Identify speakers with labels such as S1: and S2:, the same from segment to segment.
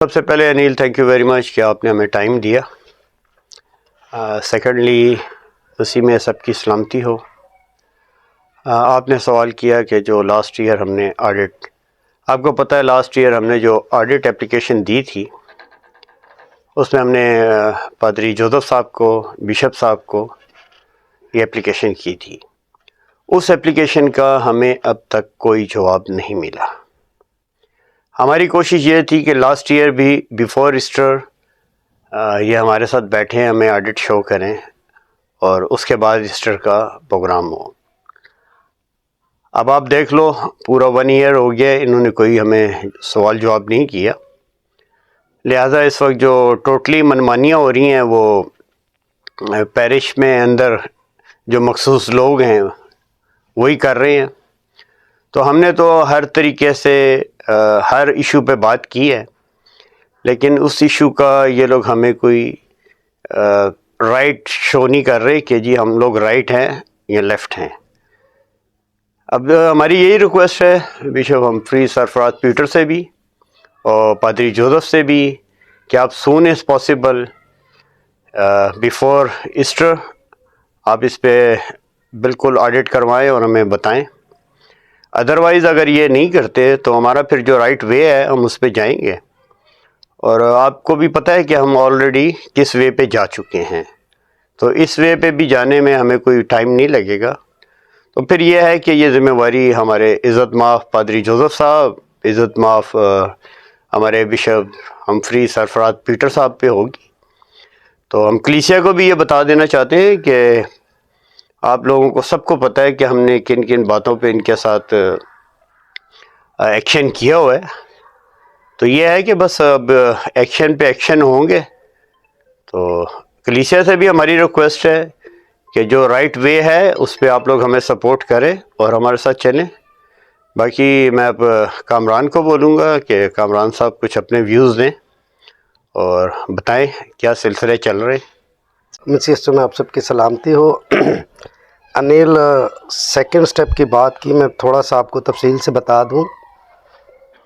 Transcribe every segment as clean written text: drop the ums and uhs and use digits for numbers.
S1: سب سے پہلے Anil thank you very much کہ آپ نے ہمیں ٹائم دیا. سیکنڈلی اسی میں سب کی سلامتی ہو. آپ نے سوال کیا کہ جو لاسٹ ایئر ہم نے آڈٹ، آپ کو پتہ ہے لاسٹ ایئر ہم نے جو آڈٹ اپلیکیشن دی تھی اس میں ہم نے پادری جوزف صاحب کو، بشپ صاحب کو یہ اپلیکیشن کی تھی. اس اپلیکیشن کا ہمیں اب تک کوئی جواب نہیں ملا. ہماری کوشش یہ تھی کہ لاسٹ ایئر بھی بیفور ایسٹر یہ ہمارے ساتھ بیٹھیں، ہمیں آڈٹ شو کریں اور اس کے بعد ایسٹر کا پروگرام ہو. اب آپ دیکھ لو پورا 1 ایئر ہو گیا، انہوں نے کوئی ہمیں سوال جواب نہیں کیا. لہٰذا اس وقت جو ٹوٹلی منمانیاں ہو رہی ہیں وہ پیرش میں اندر جو مخصوص لوگ ہیں وہی کر رہے ہیں. تو ہم نے تو ہر طریقے سے ہر ایشو پہ بات کی ہے، لیکن اس ایشو کا یہ لوگ ہمیں کوئی رائٹ شو نہیں کر رہے کہ جی ہم لوگ رائٹ ہیں یا لیفٹ ہیں. اب ہماری یہی ریکویسٹ ہے بشپ ہمفری سرفراز پیٹر سے بھی اور پادری جوزف سے بھی کہ آپ soon as possible before Easter آپ اس پہ بالکل آڈٹ کروائیں اور ہمیں بتائیں. ادروائز اگر یہ نہیں کرتے تو ہمارا پھر جو رائٹ وے ہے ہم اس پہ جائیں گے، اور آپ کو بھی پتہ ہے کہ ہم آلریڈی کس وے پہ جا چکے ہیں، تو اس وے پہ بھی جانے میں ہمیں کوئی ٹائم نہیں لگے گا. تو پھر یہ ہے کہ یہ ذمہ داری ہمارے عزت مآب پادری جوزف صاحب، عزت مآب ہمارے بشپ ہمفری سرفراز پیٹر صاحب پہ ہوگی. تو ہم کلیسیا کو بھی یہ بتا دینا چاہتے ہیں کہ آپ لوگوں کو سب کو پتہ ہے کہ ہم نے کن کن باتوں پہ ان کے ساتھ ایکشن کیا ہوا ہے. تو یہ ہے کہ بس اب ایکشن پہ ایکشن ہوں گے. تو کلیسیا سے بھی ہماری ریکویسٹ ہے کہ جو رائٹ وے ہے اس پہ آپ لوگ ہمیں سپورٹ کریں اور ہمارے ساتھ چلیں. باقی میں اب کامران کو بولوں گا کہ کامران صاحب کچھ اپنے ویوز دیں اور بتائیں کیا سلسلے چل رہے ہیں.
S2: مسیح میں آپ سب کی سلامتی ہو. انیل سیکنڈ سٹیپ کی بات کی، میں تھوڑا سا آپ کو تفصیل سے بتا دوں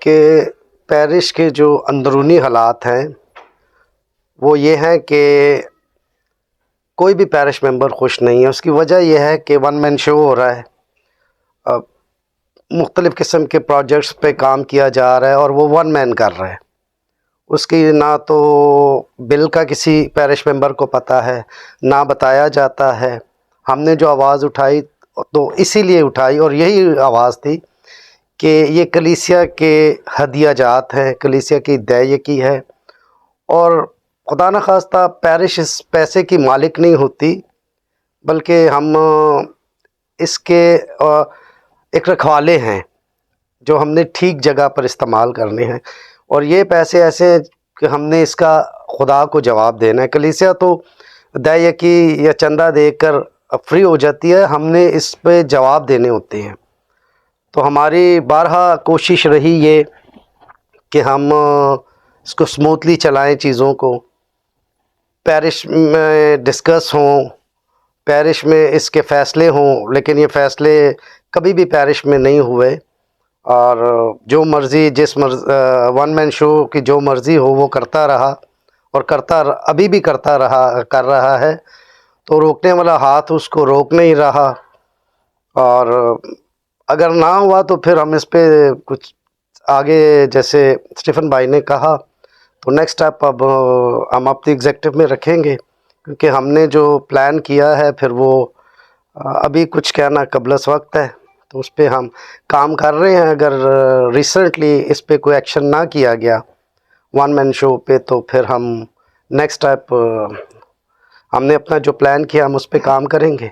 S2: کہ پیرش کے جو اندرونی حالات ہیں وہ یہ ہیں کہ کوئی بھی پیرش ممبر خوش نہیں ہے. اس کی وجہ یہ ہے کہ 1 مین شو ہو رہا ہے، مختلف قسم کے پروجیکٹس پہ کام کیا جا رہا ہے اور وہ 1 مین کر رہا ہے. اس کی نہ تو بل کا کسی پیرش ممبر کو پتہ ہے، نہ بتایا جاتا ہے. ہم نے جو آواز اٹھائی تو اسی لیے اٹھائی، اور یہی آواز تھی کہ یہ کلیسیا کے ہدیہ جات ہیں، کلیسیا کی دیکی ہے، اور خدا نخواستہ پیرش اس پیسے کی مالک نہیں ہوتی، بلکہ ہم اس کے ایک رکھوالے ہیں جو ہم نے ٹھیک جگہ پر استعمال کرنے ہیں. اور یہ پیسے ایسے ہیں کہ ہم نے اس کا خدا کو جواب دینا ہے. کلیسیا تو دیکی یا چندہ دے کر فری ہو جاتی ہے، ہم نے اس پہ جواب دینے ہوتے ہیں. تو ہماری بارہا کوشش رہی یہ کہ ہم اس کو سموتھلی چلائیں، چیزوں کو پیرش میں ڈسکس ہوں، پیرش میں اس کے فیصلے ہوں، لیکن یہ فیصلے کبھی بھی پیرش میں نہیں ہوئے. اور جو مرضی 1 مین شو کی جو مرضی ہو وہ کرتا رہا اور ابھی بھی کر رہا ہے. تو روکنے والا ہاتھ اس کو روک نہیں رہا، اور اگر نہ ہوا تو پھر ہم اس پہ کچھ آگے، جیسے اسٹیفن بھائی نے کہا، تو نیکسٹ اسٹیپ اب ہم اپنی ایگزیکٹو میں رکھیں گے، کیونکہ ہم نے جو پلان کیا ہے پھر وہ ابھی کچھ کہنا قبل از وقت ہے. تو اس پہ ہم کام کر رہے ہیں. اگر ریسنٹلی اس پہ کوئی ایکشن نہ کیا گیا 1 مین شو پہ تو پھر ہم نیکسٹ اسٹیپ ہم نے اپنا جو پلان کیا ہم اس پہ کام کریں گے.